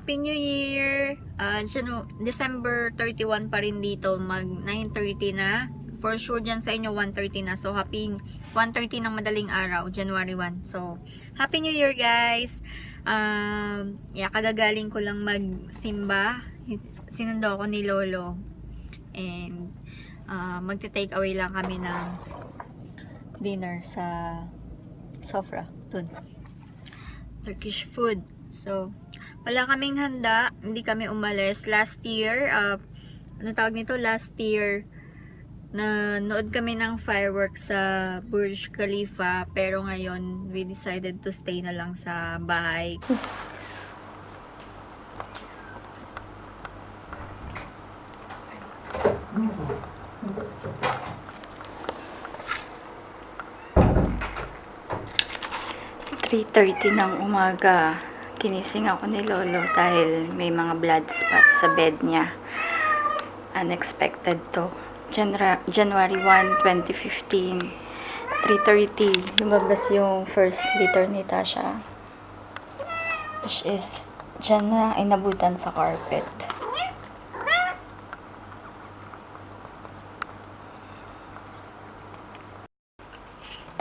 Happy New Year! December 31 pa rin dito, mag 9:30 na. For sure dyan sa inyo 1:30 na. So happy 1:30 ng madaling araw, January 1. So Happy New Year guys! Kagagaling ko lang magsimba. Sinundo ako ni Lolo. And magte-take away lang kami ng dinner sa Sofra. Dun. Turkish food. So, wala kaming handa. Hindi kami umalis. Last year, last year, nood kami ng fireworks sa Burj Khalifa. Pero ngayon, we decided to stay na lang sa bahay. (3:30 ng umaga), kinising ako ni Lolo dahil may mga blood spots sa bed niya. Unexpected to. January 1, 2015, 3:30, lumabas yung first liter ni Tasha, which is dyan na inabutan sa carpet.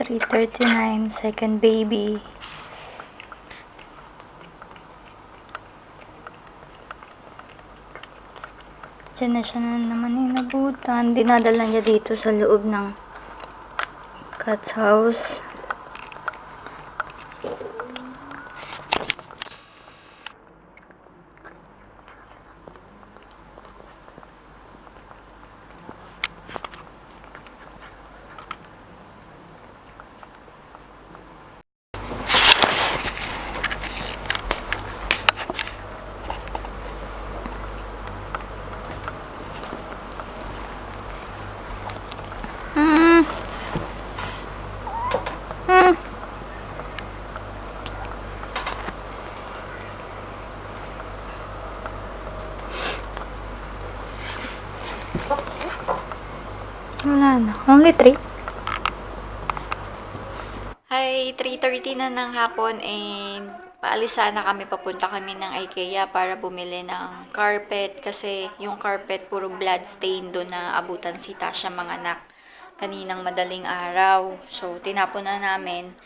(3:39), second baby. Diyan na siya na naman inabutan. Dinadala niya dito sa loob ng cat's house. Wala na. Only 3. Hi, 3:30 na ng hapon and paalis sana kami, papunta kami ng IKEA para bumili ng carpet kasi yung carpet puro blood stain doon na abutan si Tasha mga anak kaninang madaling araw. So, tinapon na namin.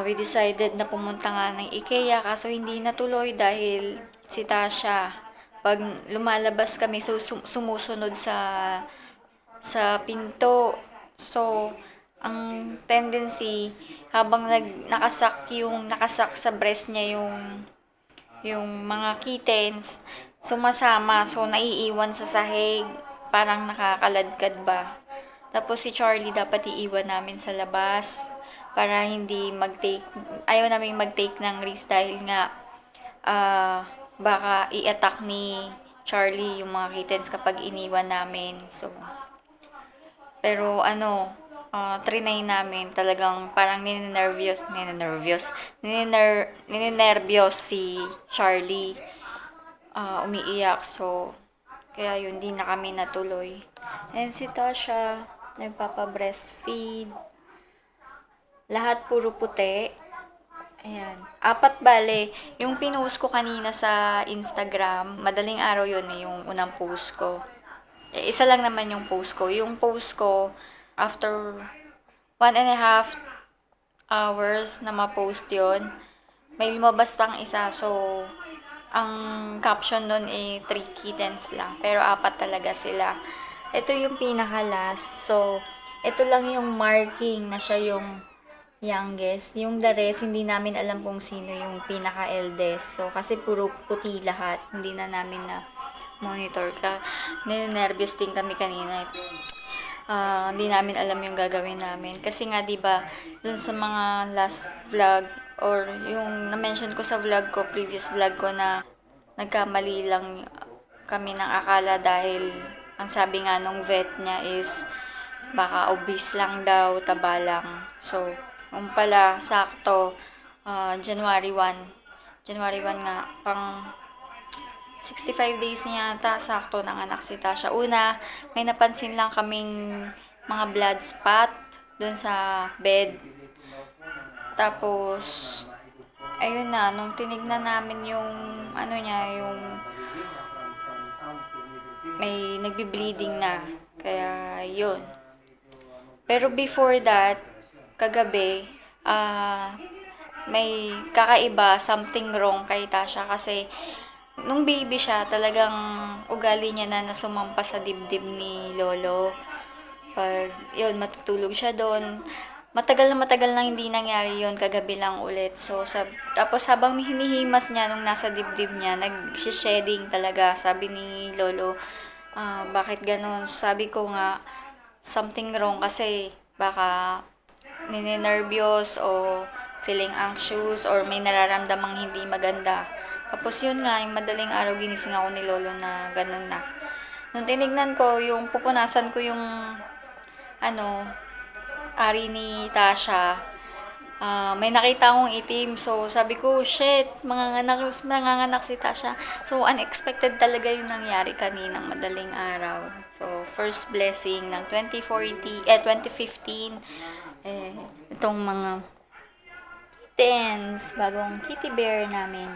We decided na pumunta nga ng IKEA kaso hindi natuloy dahil si Tasha, pag lumalabas kami, sumusunod sa pinto. So, ang tendency, habang nakasak sa breast niya yung mga kittens, sumasama. So, naiiwan sa sahig. Parang nakakaladkad ba. Tapos si Charlie dapat iiwan namin sa labas para hindi ayaw namin mag-take ng risk dahil nga baka i-attack ni Charlie yung mga kittens kapag iniwan namin. So, pero trinay namin, talagang parang ninenervyos si Charlie, umiiyak. So, kaya yun, di na kami natuloy. And si Tasha, nagpapa-breastfeed. Lahat puro puti. Ayan. 4 bale. Yung pinost ko kanina sa Instagram, madaling araw yun yung unang post ko. Isa lang naman yung post ko. Yung post ko, after 1.5 hours na ma-post yun, may lumabas pang isa. So, ang caption nun 3 kittens lang. Pero 4 talaga sila. Ito yung pinaka-last. So, ito lang yung marking na siya yung youngest. Yung the rest, hindi namin alam kung sino yung pinaka-eldest. So, kasi puro puti lahat. Hindi na namin na monitor ka. Ninenervyos din kami kanina. Hindi namin alam yung gagawin namin. Kasi nga, diba, dun sa mga last vlog, or yung na-mention ko sa vlog ko, previous vlog ko, na nagkamali lang kami ng akala dahil ang sabi nga nung vet niya is baka obese lang daw, taba lang. So, pala, sakto, January 1 nga, pang 65 days niya yata, sakto ng anak si Tasha. Una, may napansin lang kaming mga blood spot dun sa bed. Tapos, ayun na, nung tinignan namin yung ano niya, yung may nagbi-bleeding na. Kaya, yun. Pero before that, kagabi, may kakaiba, something wrong kay Tasha kasi nung baby siya, talagang ugali niya na sumampa sa dibdib ni Lolo. Pag, yun, matutulog siya doon. Matagal na hindi nangyari yun, kagabi lang ulit. So, tapos habang hinihimas niya nung nasa dibdib niya, nag-shedding talaga. Sabi ni Lolo, bakit ganun? Sabi ko nga, something wrong kasi baka ninenervyos o feeling anxious or may nararamdamang hindi maganda. Tapos yun nga, yung madaling araw ginising ako ni Lolo na ganun na. Nung tinignan ko, yung pupunasan ko yung ari ni Tasha, may nakita akong itim. So, sabi ko, shit, manganganak si Tasha. So, unexpected talaga yung nangyari kaninang madaling araw. So, first blessing ng 2015, itong mga kittens, bagong kitty bear namin.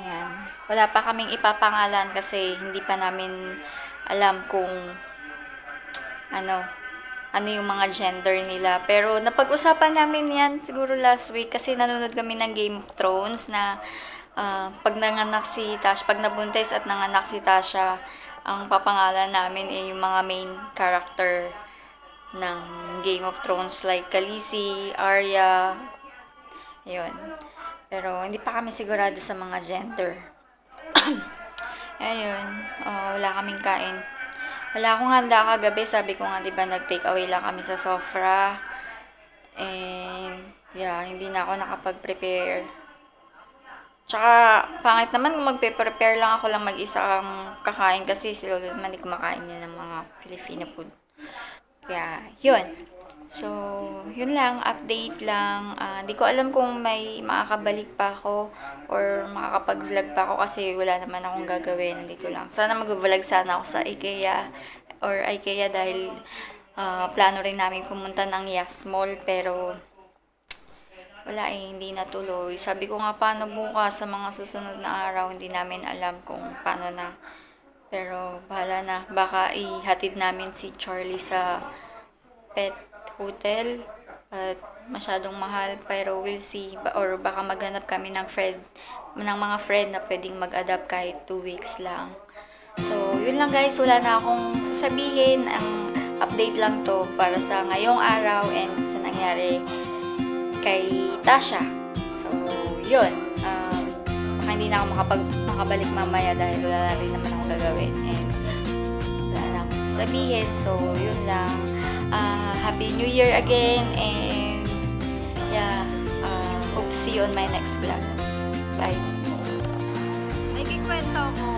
Ayan. Wala pa kaming ipapangalan kasi hindi pa namin alam kung ano yung mga gender nila. Pero napag-usapan namin yan siguro last week kasi nanonood kami ng Game of Thrones na pag nanganak si Tasha, pag nabuntis at nanganak si Tasha, ang papangalan namin ay yung mga main character ng Game of Thrones like Khaleesi, Arya, yun. Pero hindi pa kami sigurado sa mga gender. Ayun, wala kaming kain. Wala akong handa kagabi. Sabi ko nga, diba, nag-take away lang kami sa Sofra. And, yeah, hindi na ako nakapag-prepare. Tsaka, pangit naman kung magpe-prepare lang ako lang mag-isa ang kakain kasi si Lolo naman hindi kumakain niya ng mga Filipino food. Kaya, yun. So, yun lang, update lang. Di ko alam kung may makakabalik pa ako or makakapag-vlog pa ako kasi wala naman akong gagawin. Nandito lang. Sana mag-vlog sana ako sa IKEA or IKEA dahil plano rin namin pumunta ng Yas Mall pero wala hindi natuloy. Sabi ko nga paano bukas sa mga susunod na araw, hindi namin alam kung paano na. Pero bahala na. Baka ihatid namin si Charlie sa pet hotel at masyadong mahal pero we'll see or baka maghanap kami ng mga friend na pwedeng mag-adapt kahit 2 weeks lang. So yun lang guys, wala na akong sasabihin, ang update lang to para sa ngayong araw and sa nangyari kay Tasha. So yun, baka hindi na ako makabalik mamaya dahil wala rin naman akong gagawin and wala na akong sasabihin. So yun lang. Happy New Year again and yeah, hope to see you on my next vlog. Bye. May kikwento ko.